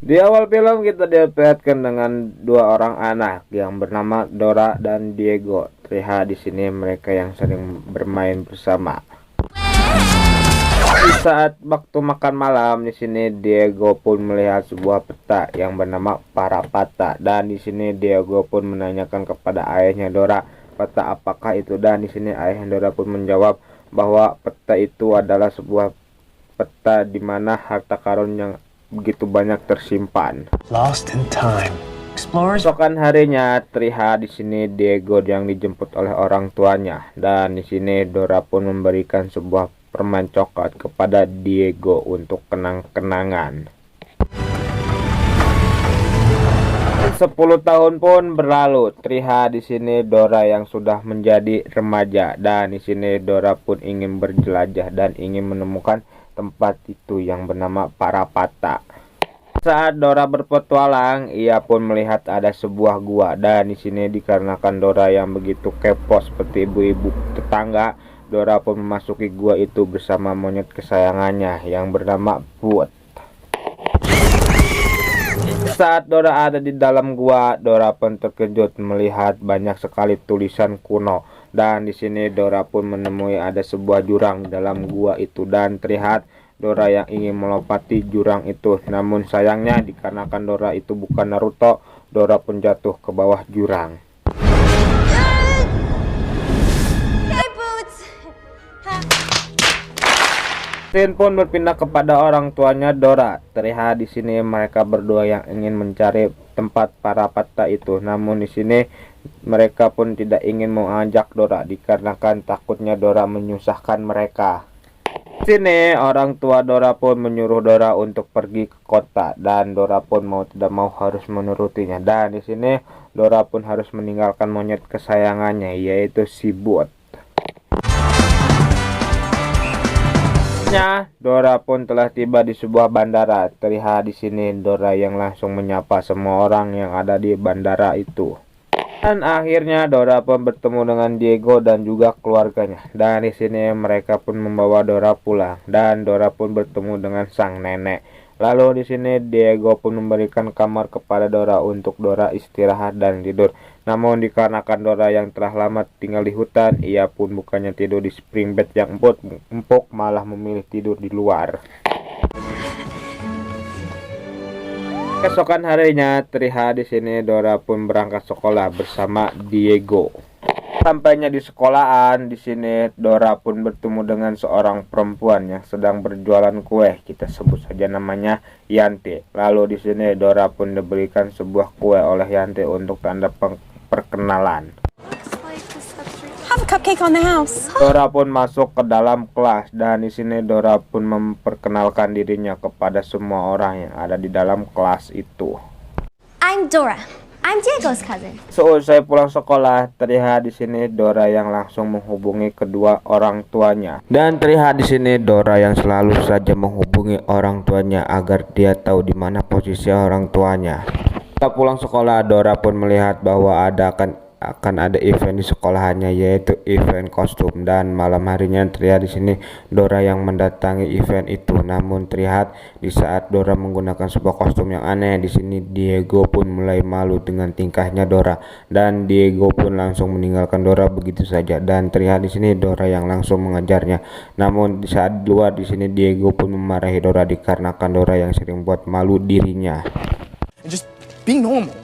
Di awal film kita diperlihatkan dengan dua orang anak yang bernama Dora dan Diego. Terlihat di sini mereka yang sering bermain bersama. Di saat waktu makan malam di sini Diego pun melihat sebuah peta yang bernama Parapata, dan di sini Diego pun menanyakan kepada ayahnya Dora, peta apakah itu, dan di sini ayah Dora pun menjawab bahwa peta itu adalah sebuah peta di mana harta karun yang begitu banyak tersimpan. Lost in time. Explorers. Keesokan harinya terlihat di sini Diego yang dijemput oleh orang tuanya, dan di sini Dora pun memberikan sebuah permen coklat kepada Diego untuk kenang-kenangan. 10 tahun pun berlalu. Terlihat di sini Dora yang sudah menjadi remaja, dan di sini Dora pun ingin berjelajah dan ingin menemukan tempat itu yang bernama Parapata. Saat Dora berpetualang, ia pun melihat ada sebuah gua, dan di sini dikarenakan Dora yang begitu kepo seperti ibu-ibu tetangga, Dora pun memasuki gua itu bersama monyet kesayangannya yang bernama Bud. Saat Dora ada di dalam gua, Dora pun terkejut melihat banyak sekali tulisan kuno, dan di sini Dora pun menemui ada sebuah jurang di dalam gua itu, dan terlihat Dora yang ingin melompati jurang itu. Namun sayangnya dikarenakan Dora itu bukan Naruto, Dora pun jatuh ke bawah jurang. Scene pun berpindah kepada orang tuanya Dora. Terlihat di sini mereka berdua yang ingin mencari tempat Parapata itu. Namun di sini mereka pun tidak ingin mengajak Dora dikarenakan takutnya Dora menyusahkan mereka. Di sini orang tua Dora pun menyuruh Dora untuk pergi ke kota, dan Dora pun mau tidak mau harus menurutinya. Dan di sini Dora pun harus meninggalkan monyet kesayangannya, yaitu si Bud. Dora pun telah tiba di sebuah bandara. Terlihat di sini Dora yang langsung menyapa semua orang yang ada di bandara itu. Dan akhirnya Dora pun bertemu dengan Diego dan juga keluarganya. Dan di sini mereka pun membawa Dora pulang, dan Dora pun bertemu dengan sang nenek. Lalu di sini Diego pun memberikan kamar kepada Dora untuk Dora istirahat dan tidur. Namun dikarenakan Dora yang telah lama tinggal di hutan, ia pun bukannya tidur di spring bed yang empuk, malah memilih tidur di luar. Keesokan harinya terlihat di sini Dora pun berangkat sekolah bersama Diego. Sampainya di sekolahan, di sini Dora pun bertemu dengan seorang perempuan yang sedang berjualan kue. Kita sebut saja namanya Yanti. Lalu di sini Dora pun diberikan sebuah kue oleh Yanti untuk tanda perkenalan. Have a cupcake on the house. Dora pun masuk ke dalam kelas, dan di sini Dora pun memperkenalkan dirinya kepada semua orang yang ada di dalam kelas itu. I'm Dora. I'm Diego's cousin. Seusai pulang sekolah, terlihat di sini Dora yang langsung menghubungi kedua orang tuanya. Dan terlihat di sini Dora yang selalu saja menghubungi orang tuanya agar dia tahu di mana posisi orang tuanya. Setelah pulang sekolah, Dora pun melihat bahwa akan ada event di sekolahannya, yaitu event kostum, dan malam harinya terlihat di sini Dora yang mendatangi event itu. Namun terlihat di saat Dora menggunakan sebuah kostum yang aneh, di sini Diego pun mulai malu dengan tingkahnya Dora, dan Diego pun langsung meninggalkan Dora begitu saja. Dan terlihat di sini Dora yang langsung mengejarnya. Namun di saat di luar di sini Diego pun memarahi Dora dikarenakan Dora yang sering buat malu dirinya. Just be normal.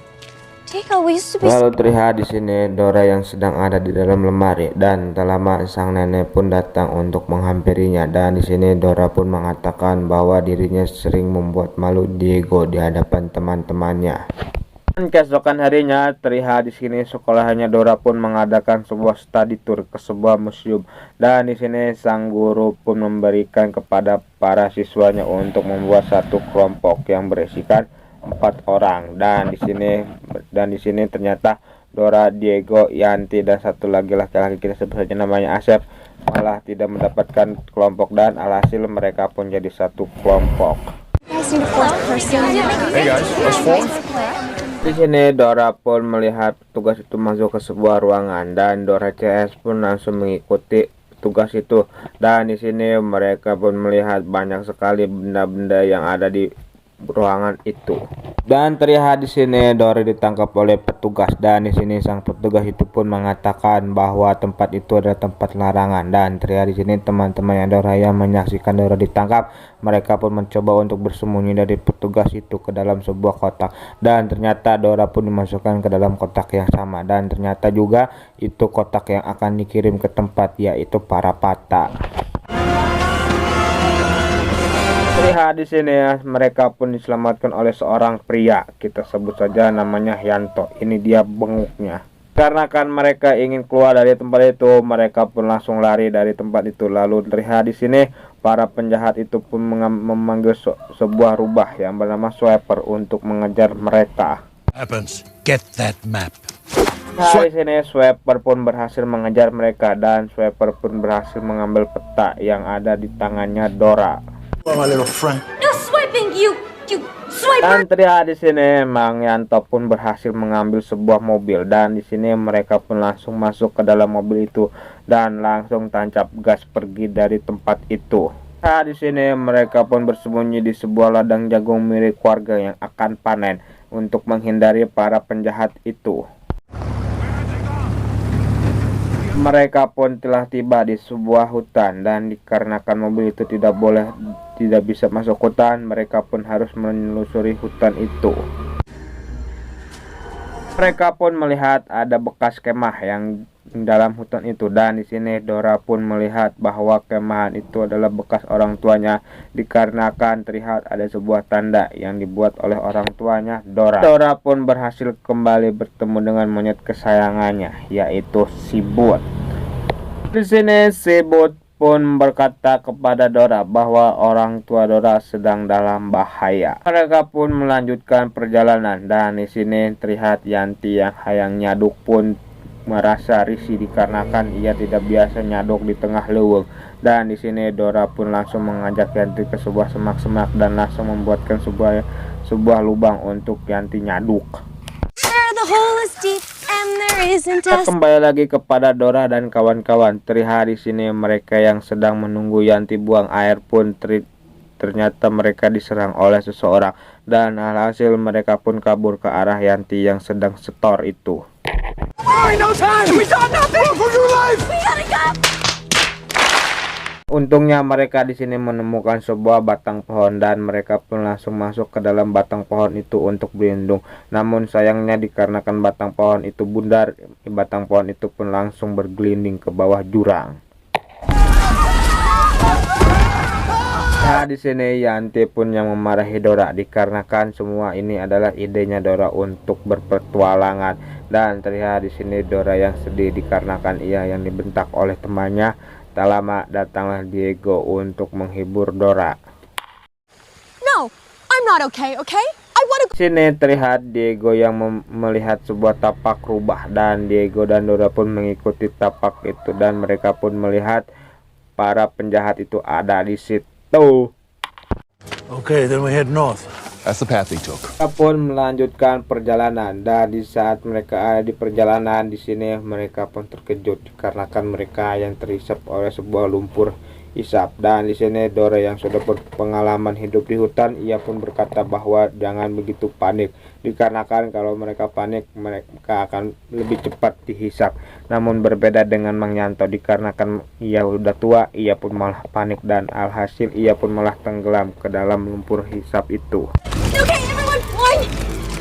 Diego, we used to be. Lalu terlihat di sini Dora yang sedang ada di dalam lemari, dan tak lama sang nenek pun datang untuk menghampirinya. Dan di sini Dora pun mengatakan bahwa dirinya sering membuat malu Diego di hadapan teman-temannya. Dan keesokan harinya terlihat di sini sekolahannya Dora pun mengadakan sebuah study tour ke sebuah museum, dan di sini sang guru pun memberikan kepada para siswanya untuk membuat satu kelompok yang berisikan 4 orang, dan di sini ternyata Dora, Diego, Yanti, dan satu lagi laki-laki, kita sebut saja namanya Asep, malah tidak mendapatkan kelompok, dan alhasil mereka pun jadi satu kelompok. Hey guys, let's form. Di sini Dora pun melihat petugas itu masuk ke sebuah ruangan, dan Dora CS pun langsung mengikuti tugas itu. Dan di sini mereka pun melihat banyak sekali benda-benda yang ada di ruangan itu. Dan terlihat di sini Dora ditangkap oleh petugas, dan di sini sang petugas itu pun mengatakan bahwa tempat itu adalah tempat larangan. Dan terlihat di sini teman-teman yang Dora yang menyaksikan Dora ditangkap, mereka pun mencoba untuk bersembunyi dari petugas itu ke dalam sebuah kotak. Dan ternyata Dora pun dimasukkan ke dalam kotak yang sama, dan ternyata juga itu kotak yang akan dikirim ke tempat yaitu Parapata. Lihat di sini ya, mereka pun diselamatkan oleh seorang pria, kita sebut saja namanya Yanto. Ini dia benguknya. Karena kan mereka ingin keluar dari tempat itu, mereka pun langsung lari dari tempat itu. Lalu terlihat di sini para penjahat itu pun memanggil sebuah rubah yang bernama Sweeper untuk mengejar mereka. Happens. Get that map. Nah, di sini Sweeper pun berhasil mengejar mereka, dan Sweeper pun berhasil mengambil peta yang ada di tangannya Dora. My little friend. No swiping, you swiper! Dan terlihat di sini Mang Yanto pun berhasil mengambil sebuah mobil, dan di sini mereka pun langsung masuk ke dalam mobil itu dan langsung tancap gas pergi dari tempat itu. Nah, di sini mereka pun bersembunyi di sebuah ladang jagung milik warga yang akan panen untuk menghindari para penjahat itu. Mereka pun telah tiba di sebuah hutan, dan dikarenakan mobil itu tidak bisa masuk hutan, mereka pun harus menelusuri hutan itu. Mereka pun melihat ada bekas kemah yang dalam hutan itu, dan di sini Dora pun melihat bahwa kemahan itu adalah bekas orang tuanya, dikarenakan terlihat ada sebuah tanda yang dibuat oleh orang tuanya Dora. Dora pun berhasil kembali bertemu dengan monyet kesayangannya, yaitu Sibut. Di sini Sibut pun berkata kepada Dora bahwa orang tua Dora sedang dalam bahaya. Mereka pun melanjutkan perjalanan, dan di sini terlihat Yanti yang hayang nyaduk pun merasa risih dikarenakan ia tidak biasa nyaduk di tengah leuweung. Dan di sini Dora pun langsung mengajak Yanti ke sebuah semak-semak dan langsung membuatkan sebuah lubang untuk Yanti nyaduk. There the hole is deep and there isn't a... Kembali lagi kepada Dora dan kawan-kawan. Terlihat di sini mereka yang sedang menunggu Yanti buang air pun ternyata mereka diserang oleh seseorang, dan alhasil mereka pun kabur ke arah Yanti yang sedang setor itu. No time! We got nothing! For your life! We gotta go! Untungnya mereka di sini menemukan sebuah batang pohon, dan mereka pun langsung masuk ke dalam batang pohon itu untuk berlindung. Namun sayangnya dikarenakan batang pohon itu bundar, batang pohon itu pun langsung bergelinding ke bawah jurang. Nah, di sini Yanti pun yang memarahi Dora dikarenakan semua ini adalah idenya Dora untuk berpetualangan, dan terlihat di sini Dora yang sedih dikarenakan ia yang dibentak oleh temannya. Tak lama datanglah Diego untuk menghibur Dora. No, I'm not okay, okay? I want to... Di sini terlihat Diego yang melihat sebuah tapak rubah, dan Diego dan Dora pun mengikuti tapak itu, dan mereka pun melihat para penjahat itu ada di situ. Okay, then we head north. That's the path they took. Mereka pun melanjutkan perjalanan, dan di saat mereka ada di perjalanan di sini mereka pun terkejut dikarenakan mereka yang terhisap oleh sebuah lumpur hisap. Dan di sini Dora yang sudah berpengalaman hidup di hutan, ia pun berkata bahwa jangan begitu panik dikarenakan kalau mereka panik mereka akan lebih cepat dihisap. Namun berbeda dengan Mang Yanto, dikarenakan ia sudah tua, ia pun malah panik, dan alhasil ia pun malah tenggelam ke dalam lumpur hisap itu. Okay, everyone,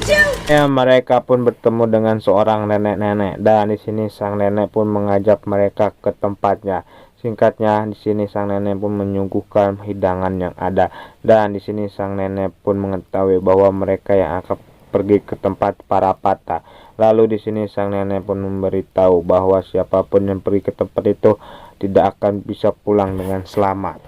1, 2... Ya, mereka pun bertemu dengan seorang nenek-nenek, dan di sini sang nenek pun mengajak mereka ke tempatnya. Singkatnya, di sini sang nenek pun menyuguhkan hidangan yang ada, dan di sini sang nenek pun mengetahui bahwa mereka yang akan pergi ke tempat Parapata. Lalu di sini sang nenek pun memberitahu bahwa siapapun yang pergi ke tempat itu tidak akan bisa pulang dengan selamat.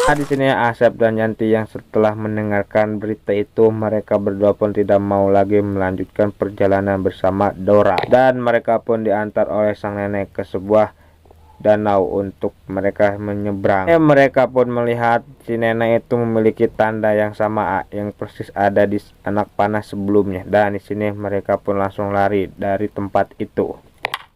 Nah, di sini Asep dan Yanti yang setelah mendengarkan berita itu, mereka berdua pun tidak mau lagi melanjutkan perjalanan bersama Dora, dan mereka pun diantar oleh sang nenek ke sebuah danau untuk mereka menyeberang. Mereka pun melihat si nenek itu memiliki tanda yang sama yang persis ada di anak panah sebelumnya, dan di sini mereka pun langsung lari dari tempat itu.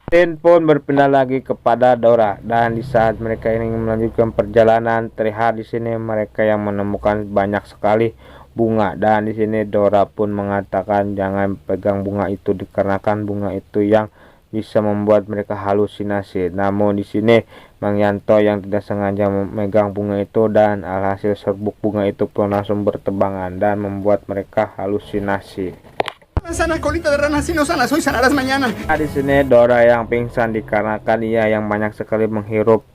Tin pun berpindah lagi kepada Dora, dan di saat mereka ingin melanjutkan perjalanan, terlihat di sini mereka yang menemukan banyak sekali bunga, dan di sini Dora pun mengatakan jangan pegang bunga itu dikarenakan bunga itu yang bisa membuat mereka halusinasi. Namun di sini Mang Yanto yang tidak sengaja memegang bunga itu, dan alhasil serbuk bunga itu pun langsung bertebangan dan membuat mereka halusinasi. Sana colita de rana, si no sanas hoy sanarás mañana. Di sini Dora yang pingsan dikarenakan ia yang banyak sekali menghirup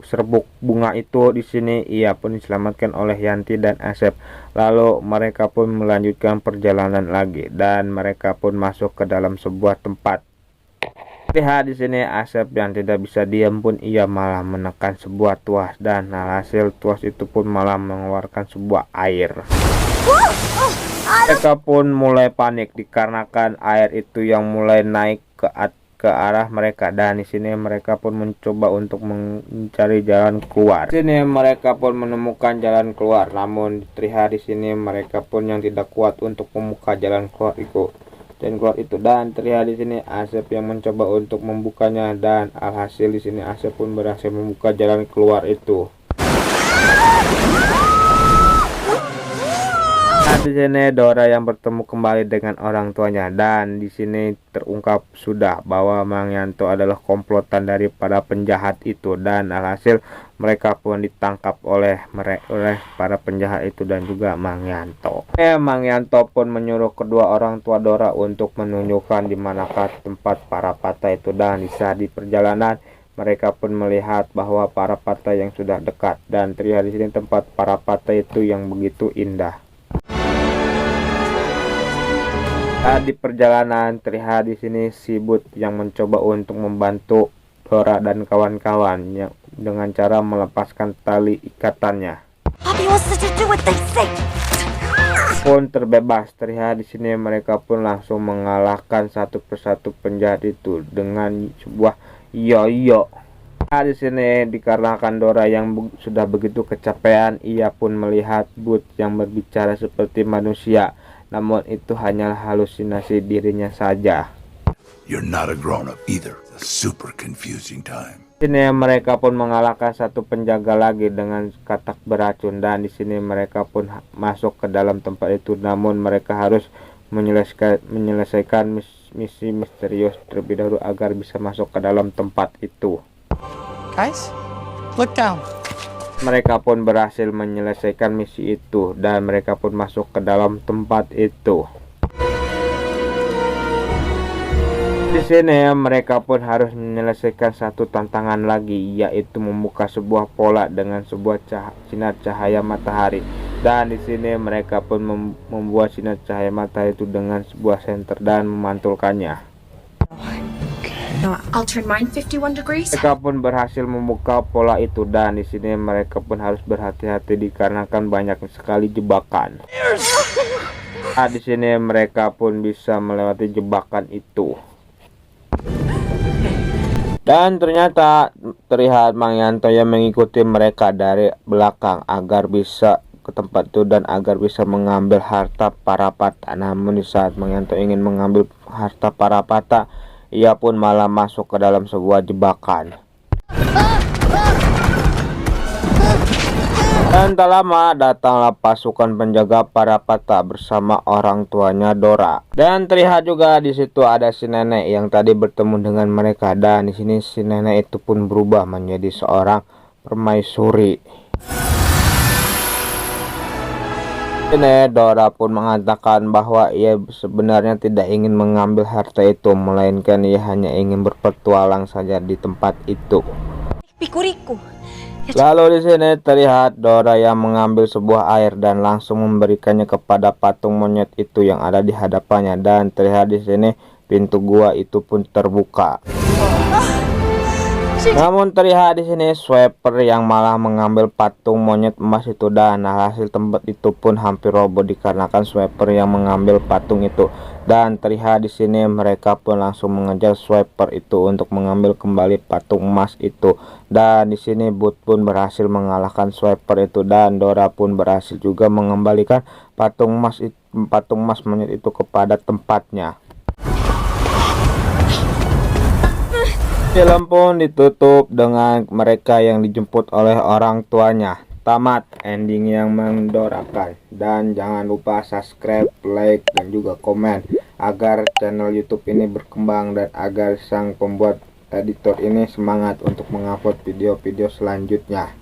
serbuk bunga itu. Di sini ia pun diselamatkan oleh Yanti dan Asep. Lalu mereka pun melanjutkan perjalanan lagi, dan mereka pun masuk ke dalam sebuah tempat. Lihat di sini Asep yang tidak bisa diam pun ia malah menekan sebuah tuas, dan hasil tuas itu pun malah mengeluarkan sebuah air. Mereka pun mulai panik dikarenakan air itu yang mulai naik ke arah mereka, dan di sini mereka pun mencoba untuk mencari jalan keluar. Di sini mereka pun menemukan jalan keluar, namun terlihat di sini mereka pun yang tidak kuat untuk membuka jalan keluar itu. Dan terlihat di sini Asep yang mencoba untuk membukanya, dan alhasil di sini Asep pun berhasil membuka jalan keluar itu. Di sini Dora yang bertemu kembali dengan orang tuanya, dan di sini terungkap sudah bahwa Mang Yanto adalah komplotan daripada penjahat itu, dan alhasil mereka pun ditangkap oleh para penjahat itu dan juga Mang Yanto. Mang Yanto pun menyuruh kedua orang tua Dora untuk menunjukkan di manakah tempat para patah itu, dan di saat di perjalanan mereka pun melihat bahwa para patah yang sudah dekat, dan terlihat di sini tempat para patah itu yang begitu indah. Di perjalanan terlihat di sini si But yang mencoba untuk membantu Dora dan kawan-kawan dengan cara melepaskan tali ikatannya. Poppy wants to do what they say. Pun terbebas. Terlihat di sini mereka pun langsung mengalahkan satu persatu penjahat itu dengan sebuah yo-yo. Di sini dikarenakan Dora yang sudah begitu kecapean, ia pun melihat But yang berbicara seperti manusia. Namun itu hanyalah halusinasi dirinya saja. You're not a grown-up either. It's a super confusing time. Di sini mereka pun mengalahkan satu penjaga lagi dengan katak beracun, dan di sini mereka pun masuk ke dalam tempat itu. Namun mereka harus menyelesaikan misi misterius terlebih dahulu agar bisa masuk ke dalam tempat itu. Guys, look down. Mereka pun berhasil menyelesaikan misi itu, dan mereka pun masuk ke dalam tempat itu. Di sini mereka pun harus menyelesaikan satu tantangan lagi, yaitu membuka sebuah pola dengan sebuah sinar cahaya matahari. Dan di sini mereka pun membuat sinar cahaya matahari itu dengan sebuah senter dan memantulkannya. Now I'll turn mine 51 degrees. Mereka pun berhasil membuka pola itu, dan di sini mereka pun harus berhati-hati dikarenakan banyak sekali jebakan. Di sini mereka pun bisa melewati jebakan itu. Dan ternyata terlihat Mang Yanto yang mengikuti mereka dari belakang agar bisa ke tempat itu dan agar bisa mengambil harta para patah. Namun di saat Mang Yanto ingin mengambil harta para patah, ia pun malah masuk ke dalam sebuah jebakan. Dan tak lama datanglah pasukan penjaga para patah bersama orang tuanya Dora. Dan terlihat juga di situ ada si nenek yang tadi bertemu dengan mereka, dan di sini si nenek itu pun berubah menjadi seorang permaisuri. Ini Dora pun mengatakan bahwa ia sebenarnya tidak ingin mengambil harta itu, melainkan ia hanya ingin berpetualang saja di tempat itu. Pikuriku. Lalu di sini terlihat Dora yang mengambil sebuah air dan langsung memberikannya kepada patung monyet itu yang ada di hadapannya, dan terlihat di sini pintu gua itu pun terbuka. Namun terlihat di sini sweeper yang malah mengambil patung monyet emas itu, dan hasil tempat itu pun hampir roboh dikarenakan sweeper yang mengambil patung itu. Dan terlihat di sini mereka pun langsung mengejar sweeper itu untuk mengambil kembali patung emas itu. Dan di sini But pun berhasil mengalahkan sweeper itu, dan Dora pun berhasil juga mengembalikan patung emas monyet itu kepada tempatnya. Film pun ditutup dengan mereka yang dijemput oleh orang tuanya. Tamat ending yang mendorakan. Dan jangan lupa subscribe, like, dan juga komen agar channel YouTube ini berkembang dan agar sang pembuat editor ini semangat untuk mengupload video-video selanjutnya.